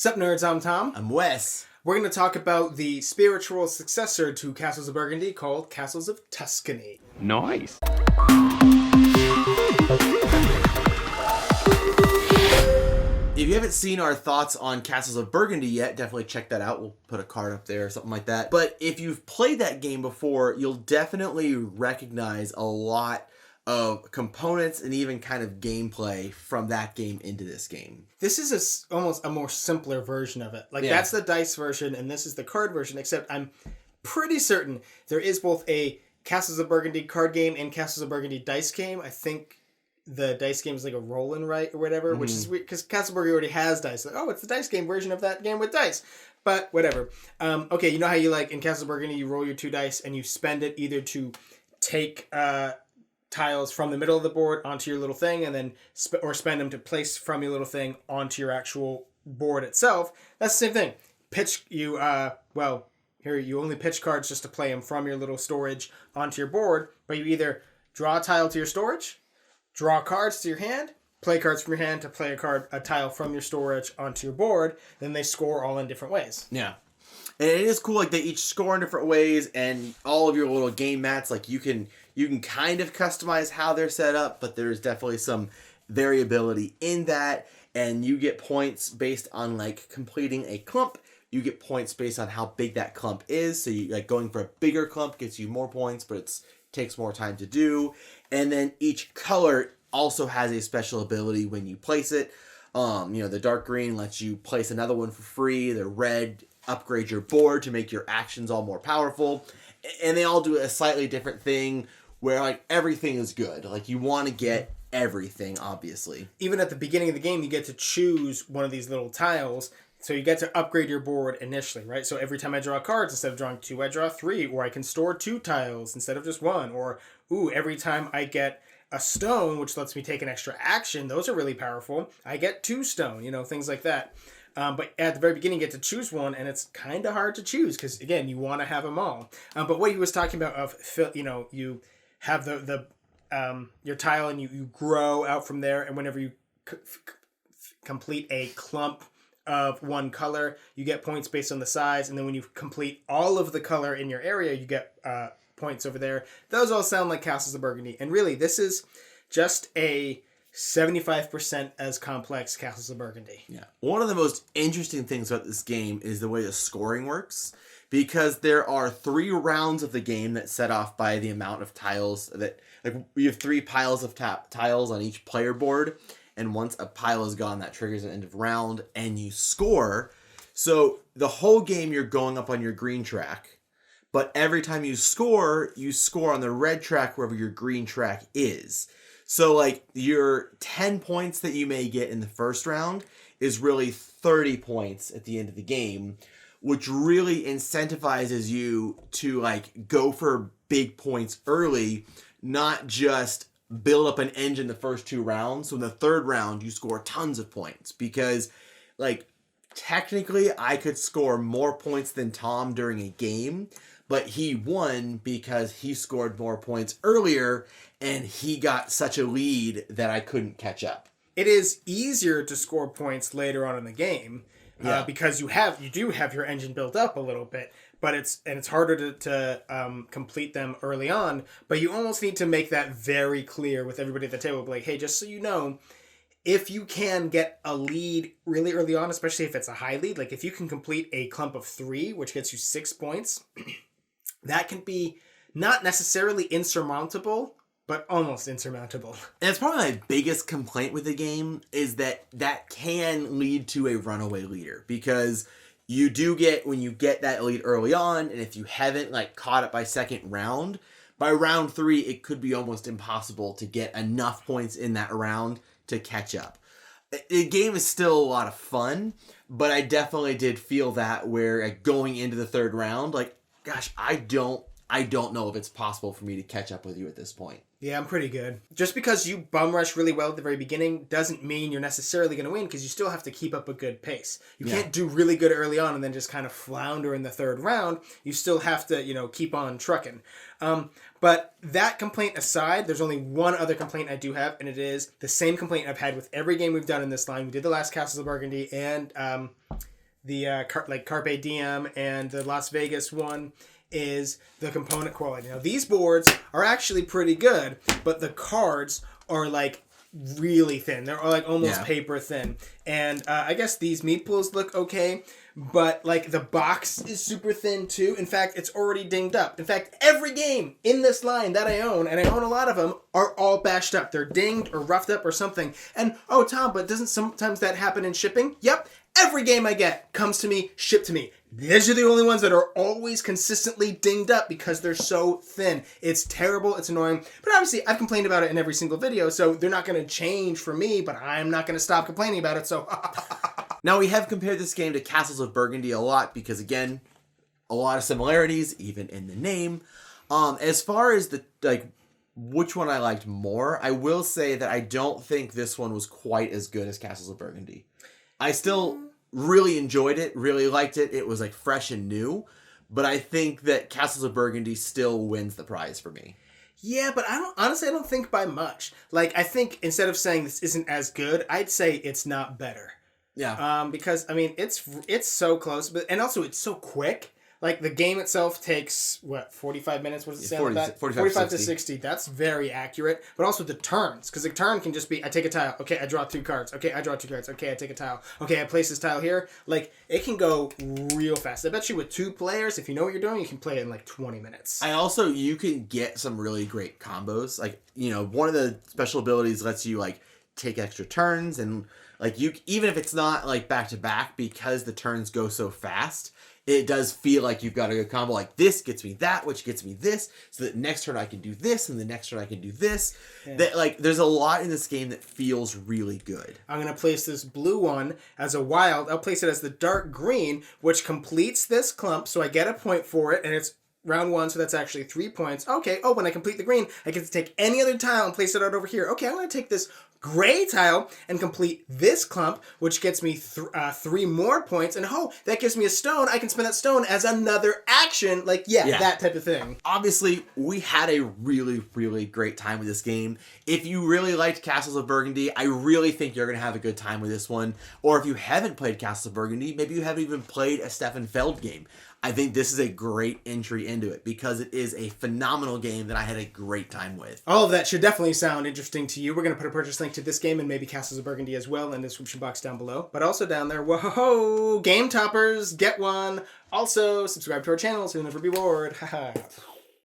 Sup nerds, I'm Tom. I'm Wes. We're going to talk about the spiritual successor to Castles of Burgundy called Castles of Tuscany. Nice. If you haven't seen our thoughts on Castles of Burgundy yet, definitely check that out. We'll put a card up there or something like that. But if you've played that game before, you'll definitely recognize a lot of components and even kind of gameplay from that game into this game. This is almost a more simpler version of it. That's the dice version and this is the card version, except I'm pretty certain there is both a Castles of Burgundy card game and Castles of Burgundy dice game. I think the dice game is like a roll and write or whatever, which is weird because Castles of Burgundy already has dice. It's the dice game version of that game with dice. But whatever. Okay, you know how you in Castles of Burgundy you roll your 2 dice and you spend it either to take tiles from the middle of the board onto your little thing and then spend them to place from your little thing onto your actual board itself. That's the same thing. Here you only pitch cards just to play them from your little storage onto your board, but you either draw a tile to your storage, draw cards to your hand, play cards from your hand to play a tile from your storage onto your board, then they score all in different ways. Yeah. And it is cool, they each score in different ways, and all of your little game mats, you can kind of customize how they're set up, but there's definitely some variability in that, and you get points based on, completing a clump. You get points based on how big that clump is, so you going for a bigger clump gets you more points, but it takes more time to do. And then each color also has a special ability when you place it. The dark green lets you place another one for free. The red upgrade your board to make your actions all more powerful. And they all do a slightly different thing where everything is good. You want to get everything, obviously. Even at the beginning of the game, you get to choose one of these little tiles. So you get to upgrade your board initially, right? So every time I draw cards, instead of drawing 2, I draw 3. Or I can store 2 tiles instead of just 1. Or, every time I get a stone, which lets me take an extra action, those are really powerful. I get 2 stone, things like that. But at the very beginning, you get to choose one, and it's kind of hard to choose because, again, you want to have them all. But what he was talking about you have your tile and you grow out from there, and whenever you complete a clump of one color, you get points based on the size, and then when you complete all of the color in your area, you get points over there. Those all sound like Castles of Burgundy, and really, this is just a 75% as complex Castles of Burgundy. Yeah. One of the most interesting things about this game is the way the scoring works, because there are 3 rounds of the game that set off by the amount of tiles that, we have 3 piles of tiles on each player board, and once a pile is gone, that triggers an end of round, and you score. So the whole game you're going up on your green track, but every time you score on the red track wherever your green track is. So, your 10 points that you may get in the first round is really 30 points at the end of the game, which really incentivizes you to, go for big points early, not just build up an engine the first 2 rounds. So in the third round, you score tons of points because, technically, I could score more points than Tom during a game, but he won because he scored more points earlier and he got such a lead that I couldn't catch up. It is easier to score points later on in the game because you do have your engine built up a little bit, but it's harder to complete them early on. But you almost need to make that very clear with everybody at the table. Hey, just so you know, if you can get a lead really early on, especially if it's a high lead, if you can complete a clump of 3, which gets you 6 points, that can be not necessarily insurmountable, but almost insurmountable. And it's probably my biggest complaint with the game is that can lead to a runaway leader, because you do get, when you get that lead early on, and if you haven't caught it by second round, by round 3, it could be almost impossible to get enough points in that round to catch up. The game is still a lot of fun, but I definitely did feel that where going into the third round, gosh, I don't I don't know if it's possible for me to catch up with you at this point. Yeah, I'm pretty good. Just because you bum rush really well at the very beginning doesn't mean you're necessarily going to win, because you still have to keep up a good pace. You can't do really good early on and then just kind of flounder in the third round. You still have to, keep on trucking. But that complaint aside, there's only one other complaint I do have, and it is the same complaint I've had with every game we've done in this line. We did the last Castles of Burgundy and the Carpe Diem and the Las Vegas one, is the component quality. Now, these boards are actually pretty good, but the cards are like really thin. They're like almost paper thin. And I guess these meeples look okay, but like the box is super thin too. In fact, it's already dinged up. In fact, every game in this line that I own, and I own a lot of them, are all bashed up. They're dinged or roughed up or something. And oh, Tom, but doesn't sometimes that happen in shipping? Yep. Every game I get comes to me, shipped to me. These are the only ones that are always consistently dinged up because they're so thin. It's terrible. It's annoying. But obviously, I've complained about it in every single video, so they're not going to change for me, but I'm not going to stop complaining about it, so... Now, we have compared this game to Castles of Burgundy a lot because, again, a lot of similarities, even in the name. As far as which one I liked more, I will say that I don't think this one was quite as good as Castles of Burgundy. I still really enjoyed it, really liked it. It was like fresh and new, but I think that Castles of Burgundy still wins the prize for me. Yeah, but I don't think by much. Like, I think instead of saying this isn't as good, I'd say it's not better. Yeah. Because I mean, it's so close, and also it's so quick. Like, the game itself takes, 45 minutes? What does it say on that? 45 to 60. That's very accurate. But also the turns. Because the turn can just be, I take a tile. Okay, I draw 2 cards. Okay, I draw 2 cards. Okay, I take a tile. Okay, I place this tile here. Like, it can go real fast. I bet you with 2 players, if you know what you're doing, you can play it in like 20 minutes. You can get some really great combos. Like, one of the special abilities lets you, like, take extra turns. And, like, even if it's not, like, back-to-back, because the turns go so fast, it does feel like you've got a good combo. Like, this gets me that, which gets me this, so that next turn I can do this, and the next turn I can do this. Yeah. That, like, there's a lot in this game that feels really good. I'm going to place this blue one as a wild. I'll place it as the dark green, which completes this clump, so I get a point for it, and it's round 1, so that's actually 3 points. Okay, when I complete the green, I get to take any other tile and place it out over here. Okay, I'm going to take this gray tile and complete this clump, which gets me 3 more points. And that gives me a stone. I can spend that stone as another action. Like, that type of thing. Obviously, we had a really, really great time with this game. If you really liked Castles of Burgundy, I really think you're going to have a good time with this one. Or if you haven't played Castles of Burgundy, maybe you haven't even played a Stefan Feld game. I think this is a great entry into it because it is a phenomenal game that I had a great time with. All of that should definitely sound interesting to you. We're going to put a purchase link to this game and maybe Castles of Burgundy as well in the description box down below. But also down there, whoa, game toppers, get one. Also, subscribe to our channel so you'll never be bored. Haha.